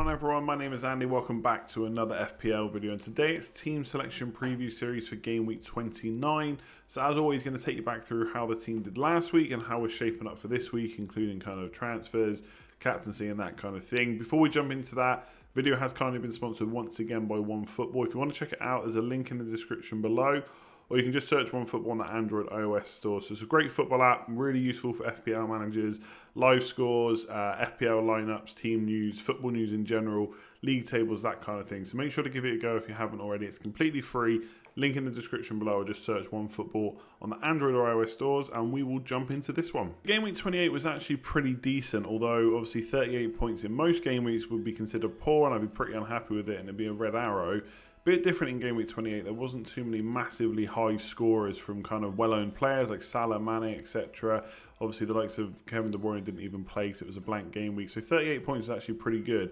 on everyone, my name is Andy, welcome back to another FPL video, and today it's team selection preview series for game week 29. So as always, going to take you back through how the team did last week and how we're shaping up for this week, including kind of transfers, captaincy and that kind of thing. Before we jump into that, video has kindly been sponsored once again by OneFootball. If you want to check it out, there's a link in the description below, or you can just search OneFootball on the Android iOS store. So it's a great football app, really useful for FPL managers, live scores, FPL lineups, team news, football news in general, league tables, that kind of thing. So make sure to give it a go if you haven't already. It's completely free. Link in the description below, or just search OneFootball on the Android or iOS stores, and we will jump into this one. Game week 28 was actually pretty decent, although obviously 38 points in most game weeks would be considered poor, and I'd be pretty unhappy with it, and it'd be a red arrow. Bit different in game week 28. There wasn't too many massively high scorers from kind of well-owned players like Salah, Mane, etc. Obviously, the likes of Kevin De Bruyne didn't even play because it was a blank game week. So 38 points was actually pretty good.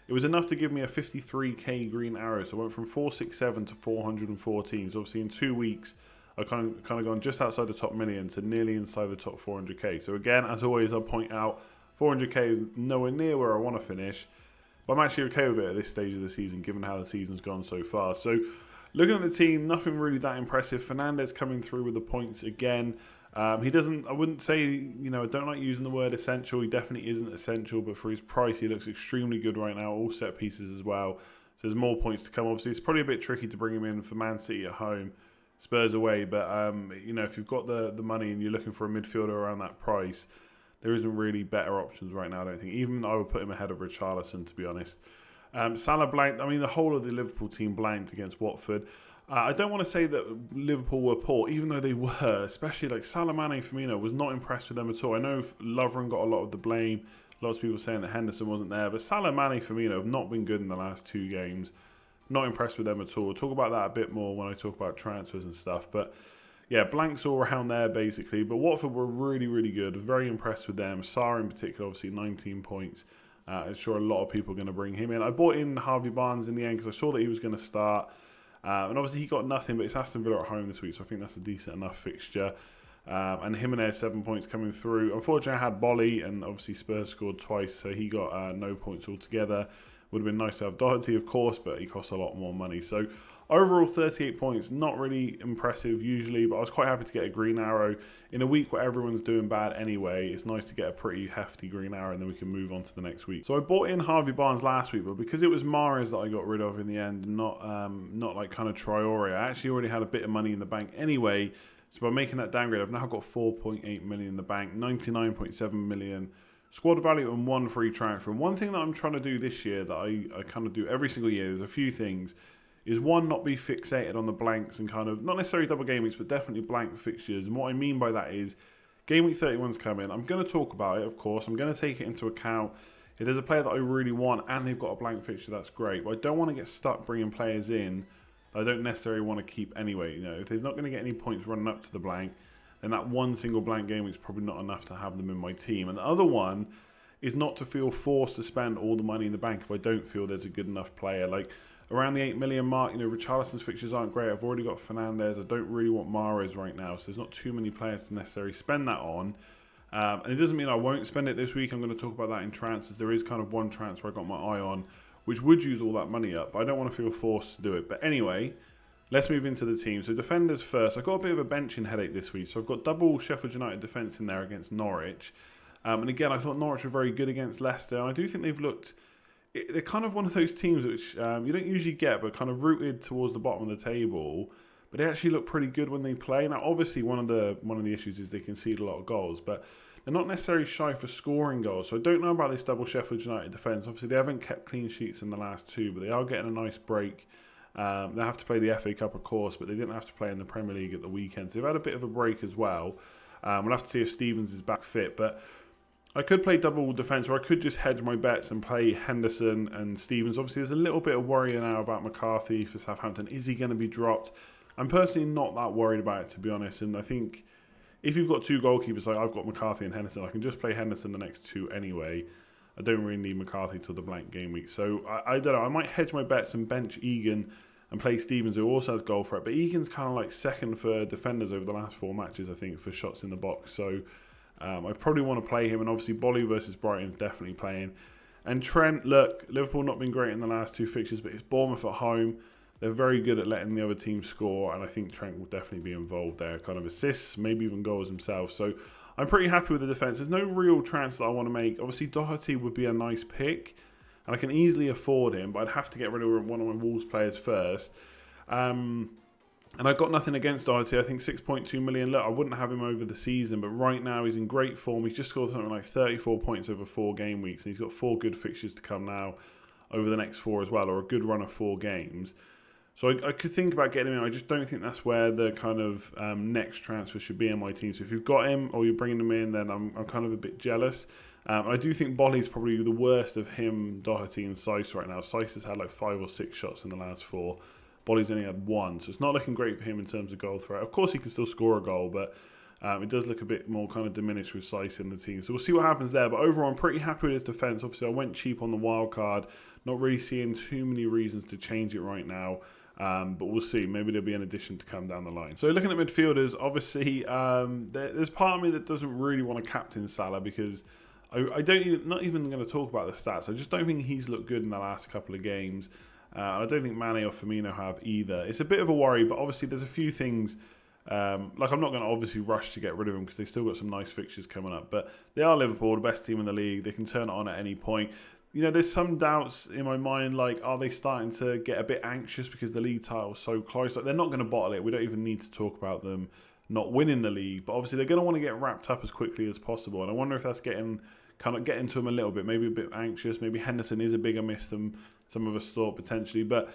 It was enough to give me a 53k green arrow. So I went from 467 to 414. So obviously in 2 weeks, I kind of gone just outside the top million to nearly inside the top 400k. So again, as always, I'll point out 400k is nowhere near where I want to finish. But I'm actually okay with it at this stage of the season, given how the season's gone so far. So, looking at the team, nothing really that impressive. Fernandes coming through with the points again. He doesn't, I wouldn't say, I don't like using the word essential. He definitely isn't essential, but for his price, he looks extremely good right now. All set pieces as well. So, there's more points to come. Obviously, it's probably a bit tricky to bring him in for Man City at home, Spurs away. But, if you've got the money and you're looking for a midfielder around that price, there isn't really better options right now, I don't think. Even I would put him ahead of Richarlison, to be honest. Salah blanked. I mean, the whole of the Liverpool team blanked against Watford. I don't want to say that Liverpool were poor, even though they were. Especially like Salah, Mane, FIRMINO, was not impressed with them at all. I know Lovren got a lot of the blame. Lots of people saying that Henderson wasn't there. But Salah, Mane, FIRMINO have not been good in the last 2 games. Not impressed with them at all. We'll talk about that a bit more when I talk about transfers and stuff. But yeah, blanks all around there basically. But Watford were really, really good. Very impressed with them. Sarr in particular, obviously 19 points. I'm sure a lot of people are going to bring him in. I bought in Harvey Barnes in the end because I saw that he was going to start. And obviously he got nothing, but it's Aston Villa at home this week, so I think that's a decent enough fixture. And Jimenez, 7 points coming through. Unfortunately, I had Bolly, and obviously Spurs scored twice, so he got no points altogether. Would have been nice to have Doherty, of course, but he costs a lot more money. So overall, 38 points, not really impressive usually, but I was quite happy to get a green arrow. In a week where everyone's doing bad anyway, it's nice to get a pretty hefty green arrow, and then we can move on to the next week. So I bought in Harvey Barnes last week, but because it was Mahrez that I got rid of in the end, not like kind of Traore, I actually already had a bit of money in the bank anyway. So by making that downgrade, I've now got 4.8 million in the bank, 99.7 million. Squad value and 1 free transfer. And one thing that I'm trying to do this year that I kind of do every single year, there's a few things, is one, not be fixated on the blanks and kind of, not necessarily double game weeks, but definitely blank fixtures. And what I mean by that is, game week 31's coming. I'm going to talk about it, of course. I'm going to take it into account. If there's a player that I really want and they've got a blank fixture, that's great. But I don't want to get stuck bringing players in that I don't necessarily want to keep anyway. If there's not going to get any points running up to the blank, then that one single blank game is probably not enough to have them in my team. And the other one is not to feel forced to spend all the money in the bank if I don't feel there's a good enough player. Like around the 8 million mark, Richarlison's fixtures aren't great. I've already got Fernandes. I don't really want Mahrez right now, so there's not too many players to necessarily spend that on. And it doesn't mean I won't spend it this week. I'm going to talk about that in transfers. There is kind of one transfer I got my eye on, which would use all that money up, but I don't want to feel forced to do it. But anyway, let's move into the team. So defenders first. I've got a bit of a benching headache this week. So I've got double Sheffield United defence in there against Norwich. And again, I thought Norwich were very good against Leicester. And I do think they've looked... They're kind of one of those teams which you don't usually get, but kind of rooted towards the bottom of the table. But they actually look pretty good when they play. Now, obviously, one of the issues is they concede a lot of goals. But they're not necessarily shy for scoring goals. So I don't know about this double Sheffield United defence. Obviously, they haven't kept clean sheets in the last 2, but they are getting a nice break. They have to play the FA Cup, of course, but they didn't have to play in the Premier League at the weekend. So they've had a bit of a break as well. We'll have to see if Stevens is back fit. But I could play double defence, or I could just hedge my bets and play Henderson and Stevens. Obviously, there's a little bit of worry now about McCarthy for Southampton. Is he going to be dropped? I'm personally not that worried about it, to be honest. And I think if you've got 2 goalkeepers, like I've got McCarthy and Henderson, I can just play Henderson the next 2 anyway. I don't really need McCarthy till the blank game week. So I don't know. I might hedge my bets and bench Egan and play Stevens, who also has goal threat. But Egan's kind of like second for defenders over the last 4 matches, I think, for shots in the box. So I probably want to play him. And obviously, Bolly versus Brighton is definitely playing. And Trent, look, Liverpool not been great in the last 2 fixtures, but it's Bournemouth at home. They're very good at letting the other team score, and I think Trent will definitely be involved there, kind of assists, maybe even goals himself. So I'm pretty happy with the defence. There's no real transfer that I want to make. Obviously, Doherty would be a nice pick, and I can easily afford him, but I'd have to get rid of one of my Wolves players first. And I've got nothing against Doherty. I think 6.2 million. Look, I wouldn't have him over the season, but right now he's in great form. He's just scored something like 34 points over 4 game weeks, and he's got 4 good fixtures to come now over the next 4 as well, or a good run of 4 games. So I could think about getting him in. I just don't think that's where the kind of next transfer should be in my team. So if you've got him or you're bringing him in, then I'm kind of a bit jealous. I do think Bolly's probably the worst of him, Doherty, and Seiss right now. Seiss has had like 5 or 6 shots in the last 4. Bolly's only had 1, so it's not looking great for him in terms of goal threat. Of course, he can still score a goal, but it does look a bit more kind of diminished with Seiss in the team. So we'll see what happens there. But overall, I'm pretty happy with his defence. Obviously, I went cheap on the wild card. Not really seeing too many reasons to change it right now. But we'll see. Maybe there'll be an addition to come down the line. So looking at midfielders, obviously, there's part of me that doesn't really want to captain Salah because not even going to talk about the stats. I just don't think he's looked good in the last couple of games. I don't think Mane or Firmino have either. It's a bit of a worry, but obviously there's a few things. Like I'm not going to obviously rush to get rid of them because they've still got some nice fixtures coming up. But they are Liverpool, the best team in the league. They can turn it on at any point. You know, there's some doubts in my mind, like, are they starting to get a bit anxious because the league title's so close? Like, they're not going to bottle it. We don't even need to talk about them not winning the league. But obviously they're going to want to get wrapped up as quickly as possible. And I wonder if that's getting to them a little bit, maybe a bit anxious. Maybe Henderson is a bigger miss than some of us thought potentially. But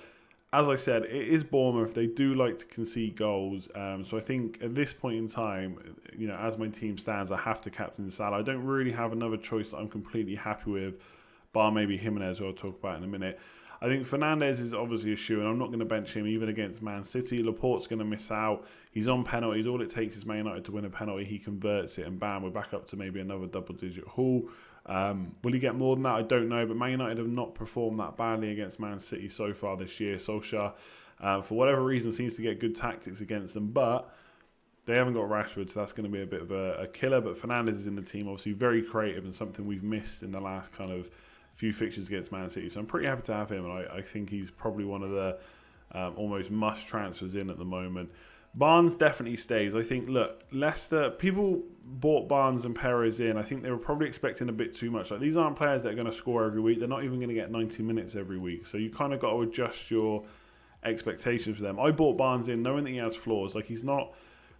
as I said, it is Bournemouth. They do like to concede goals. So I think at this point in time, you know, as my team stands, I have to captain Salah. I don't really have another choice that I'm completely happy with, bar maybe Jimenez, who I'll talk about in a minute. I think Fernandes is obviously a shoe, and I'm not going to bench him even against Man City. Laporte's going to miss out. He's on penalties. All it takes is Man United to win a penalty. He converts it, and bam, we're back up to maybe another double-digit haul. Will he get more than that? I don't know, but Man United have not performed that badly against Man City so far this year. Solskjaer, for whatever reason, seems to get good tactics against them, but they haven't got Rashford, so that's going to be a bit of a killer. But Fernandes is in the team, obviously very creative and something we've missed in the last kind of few fixtures against Man City. So I'm pretty happy to have him, and I think he's probably one of the almost must transfers in at the moment. Barnes definitely stays. I think, look, Leicester, people bought Barnes and Perez in. I think they were probably expecting a bit too much. Like, these aren't players that are going to score every week. They're not even going to get 90 minutes every week. So you kind of got to adjust your expectations for them. I bought Barnes in knowing that he has flaws. Like, he's not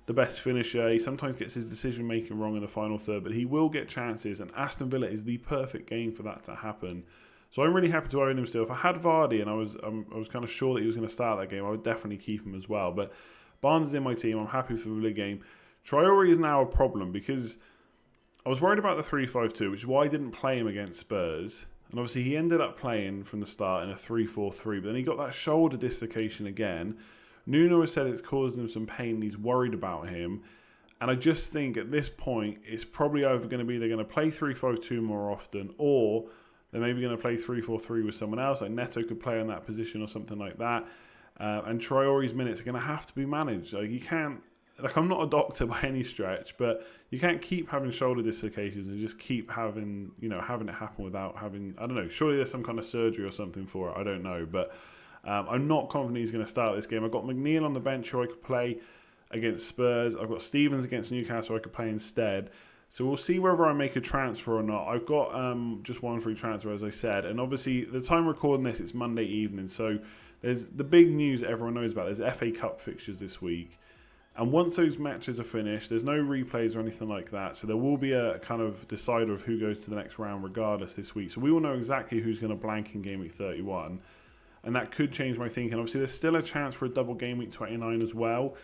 the best finisher. He sometimes gets his decision making wrong in the final third, but he will get chances, and Aston Villa is the perfect game for that to happen. So I'm really happy to own him still. If I had Vardy and I was kind of sure that he was going to start that game, I would definitely keep him as well. But Barnes is in my team. I'm happy for the Villa game. Traore is now a problem because I was worried about the 3-5-2, which is why I didn't play him against Spurs. And obviously he ended up playing from the start in a 3-4-3, but then he got that shoulder dislocation again. Nuno has said it's caused him some pain and he's worried about him. And I just think at this point, it's probably either going to be they're going to play 3-5-2 more often, or they're maybe going to play 3-4-3 with someone else. Like Neto could play in that position or something like that. And Traore's minutes are going to have to be managed. Like, you can't, like, I'm not a doctor by any stretch, but you can't keep having shoulder dislocations and just keep having, you know, having it happen without having, I don't know, surely there's some kind of surgery or something for it. I don't know, but I'm not confident he's going to start this game. I've got McNeil on the bench who I could play against Spurs. I've got Stevens against Newcastle I could play instead. So we'll see whether I make a transfer or not. I've got just one free transfer, as I said. And obviously, the time we're recording this, it's Monday evening. So there's the big news that everyone knows about. There's FA Cup fixtures this week. And once those matches are finished, there's no replays or anything like that. So there will be a kind of decider of who goes to the next round regardless this week. So we will know exactly who's going to blank in Game Week 31. And that could change my thinking. Obviously, there's still a chance for a double Game Week 29 as well.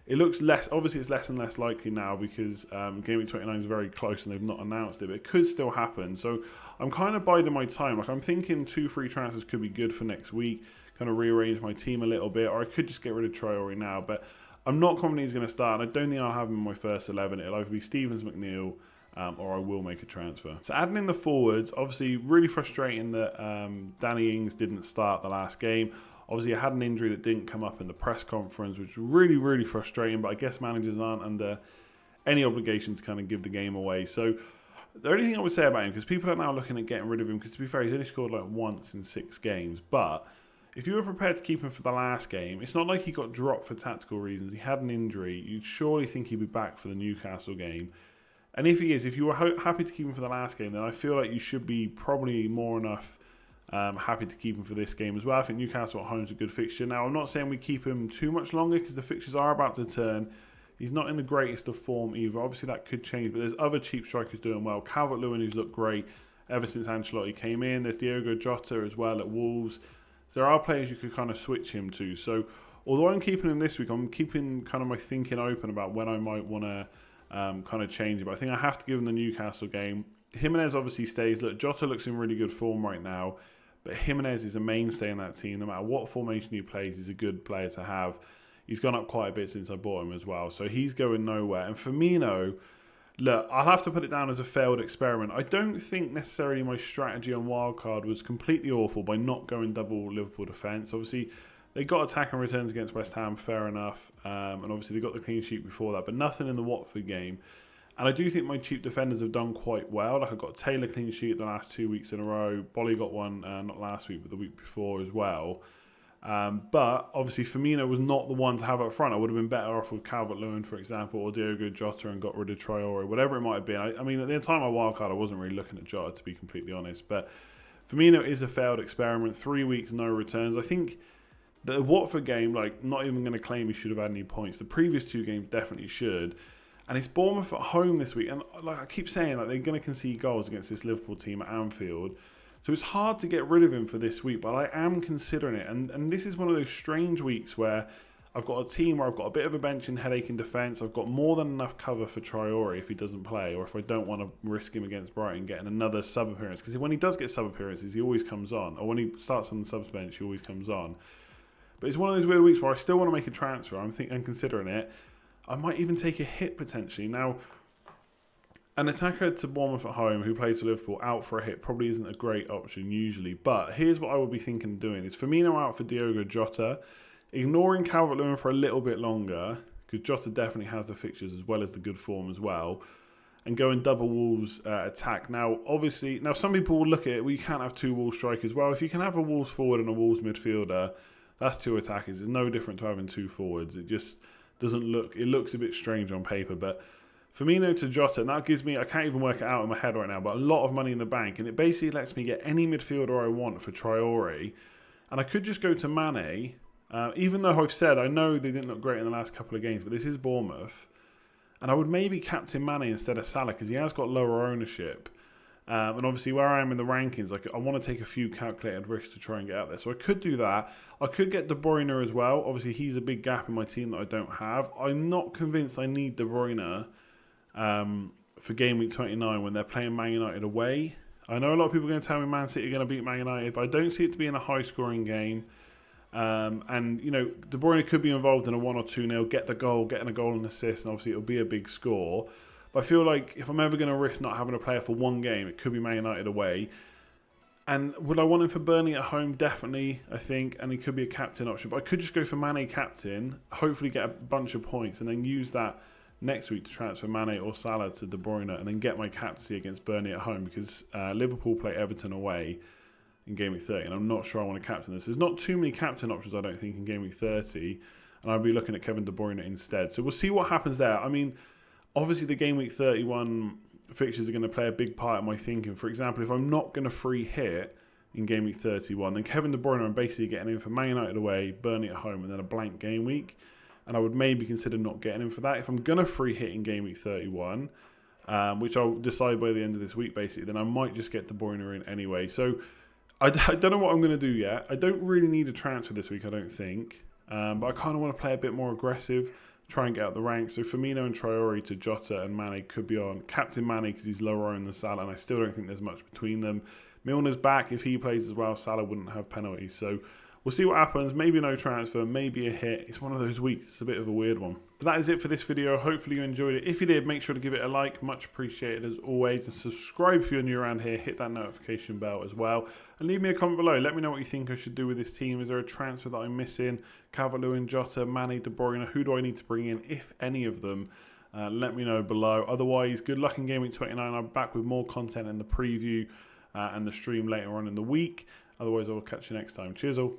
It looks less, obviously it's less and less likely now because Game Week 29 is very close and they've not announced it, but it could still happen. So I'm kind of biding my time. Like, I'm thinking 2 free transfers could be good for next week, kind of rearrange my team a little bit, or I could just get rid of Traore now. But I'm not confident he's going to start, and I don't think I'll have him in my first 11. It'll either be Stevens, McNeil, or I will make a transfer. So adding in the forwards, obviously really frustrating that Danny Ings didn't start the last game. Obviously, I had an injury that didn't come up in the press conference, which was really, really frustrating. But I guess managers aren't under any obligation to kind of give the game away. So The only thing I would say about him, because people are now looking at getting rid of him, because to be fair, he's only scored like once in 6 games, but if you were prepared to keep him for the last game, it's not like he got dropped for tactical reasons. He had an injury. You'd surely think he'd be back for the Newcastle game. And if he is, if you were happy to keep him for the last game, then I feel like you should be probably more enough happy to keep him for this game as well. I think Newcastle at home is a good fixture. Now, I'm not saying we keep him too much longer because the fixtures are about to turn. He's not in the greatest of form either. Obviously, that could change, but there's other cheap strikers doing well. Calvert-Lewin, who's looked great ever since Ancelotti came in. There's Diogo Jota as well at Wolves. So there are players you could kind of switch him to. So although I'm keeping him this week, I'm keeping kind of my thinking open about when I might want to kind of change it. But I think I have to give him the Newcastle game. Jimenez obviously stays. Look, Jota looks in really good form right now. But Jimenez is a mainstay in that team. No matter what formation he plays, he's a good player to have. He's gone up quite a bit since I bought him as well. So he's going nowhere. And Firmino, look, I'll have to put it down as a failed experiment. I don't think necessarily my strategy on wildcard was completely awful by not going double Liverpool defence. Obviously, they got attack and returns against West Ham, fair enough. And obviously, they got the clean sheet before that. But nothing in the Watford game. And I do think my cheap defenders have done quite well. Like I got Taylor clean sheet the last 2 weeks in a row. Bolly got one, not last week, but the week before as well. But obviously Firmino was not the one to have up front. I would have been better off with Calvert-Lewin, for example, or Diogo Jota and got rid of Traore, whatever it might have been. I mean, at the time of wildcard, I wasn't really looking at Jota, to be completely honest. But Firmino is a failed experiment. 3 weeks, no returns. I think the Watford game, like, not even going to claim he should have had any points. The previous 2 games definitely should. And it's Bournemouth at home this week. And like I keep saying, like they're going to concede goals against this Liverpool team at Anfield. So it's hard to get rid of him for this week, but I am considering it. And this is one of those strange weeks where I've got a team where I've got a bit of a benching headache in defence. I've got more than enough cover for Traore if he doesn't play, or if I don't want to risk him against Brighton getting another sub appearance. Because when he does get sub appearances, he always comes on. Or when he starts on the subs bench, he always comes on. But it's one of those weird weeks where I still want to make a transfer. I'm considering it. I might even take a hit potentially. Now, an attacker to Bournemouth at home who plays for Liverpool out for a hit probably isn't a great option usually. But here's what I would be thinking of doing. Is Firmino out for Diogo Jota, ignoring Calvert-Lewin for a little bit longer, because Jota definitely has the fixtures as well as the good form as well, and going double Wolves attack. Now, obviously, some people will look at it, well, you can't have 2 Wolves strikers. Well, if you can have a Wolves forward and a Wolves midfielder, that's 2 attackers. It's no different to having 2 forwards. It just doesn't look, it looks a bit strange on paper, but Firmino to Jota, and that gives me, I can't even work it out in my head right now, but a lot of money in the bank, and it basically lets me get any midfielder I want for Traore, and I could just go to Mane, even though I've said, I know they didn't look great in the last couple of games, but this is Bournemouth, and I would maybe captain Mane instead of Salah, because he has got lower ownership, and obviously where I am in the rankings, I want to take a few calculated risks to try and get out there. So I could do that. I could get De Bruyne as well. Obviously he's a big gap in my team that I don't have. I'm not convinced I need De Bruyne for Gameweek 29 when they're playing Man United away. I know a lot of people are going to tell me Man City are going to beat Man United, but I don't see it to be in a high-scoring game. And, you know, De Bruyne could be involved in a 1 or 2-0, getting a goal and assist, and obviously it'll be a big score. But I feel like if I'm ever going to risk not having a player for one game, it could be Man United away. And would I want him for Burnley at home? Definitely, I think. And he could be a captain option. But I could just go for Mane captain, hopefully get a bunch of points, and then use that next week to transfer Mane or Salah to De Bruyne, and then get my captaincy against Burnley at home, because Liverpool play Everton away in Game Week 30, and I'm not sure I want to captain this. There's not too many captain options, I don't think, in Game Week 30, and I'll be looking at Kevin De Bruyne instead. So we'll see what happens there. I mean, obviously the Game Week 31 fixtures are going to play a big part in my thinking. For example, if I'm not going to free hit in Game Week 31, then Kevin De Bruyne, I'm basically getting in for Man United away, Burnley at home, and then a blank game week. And I would maybe consider not getting him for that. If I'm going to free hit in Game Week 31, which I'll decide by the end of this week, basically, then I might just get De Bruyne in anyway. So I don't know what I'm going to do yet. I don't really need a transfer this week, I don't think. But I kind of want to play a bit more aggressive, try and get out the ranks. So Firmino and Traore to Jota and Mane could be on. Captain Mane because he's lower owned than Salah, and I still don't think there's much between them. Milner's back. If he plays as well, Salah wouldn't have penalties. So we'll see what happens. Maybe no transfer, maybe a hit. It's one of those weeks. It's a bit of a weird one. So that is it for this video. Hopefully you enjoyed it. If you did, make sure to give it a like. Much appreciated as always. And subscribe if you're new around here. Hit that notification bell as well. And leave me a comment below. Let me know what you think I should do with this team. Is there a transfer that I'm missing? Calvert-Lewin, Jota, Mane, De Bruyne. Who do I need to bring in, if any of them? Let me know below. Otherwise, good luck in Game Week 29. I'm back with more content in the preview and the stream later on in the week. Otherwise, I will catch you next time. Cheers all.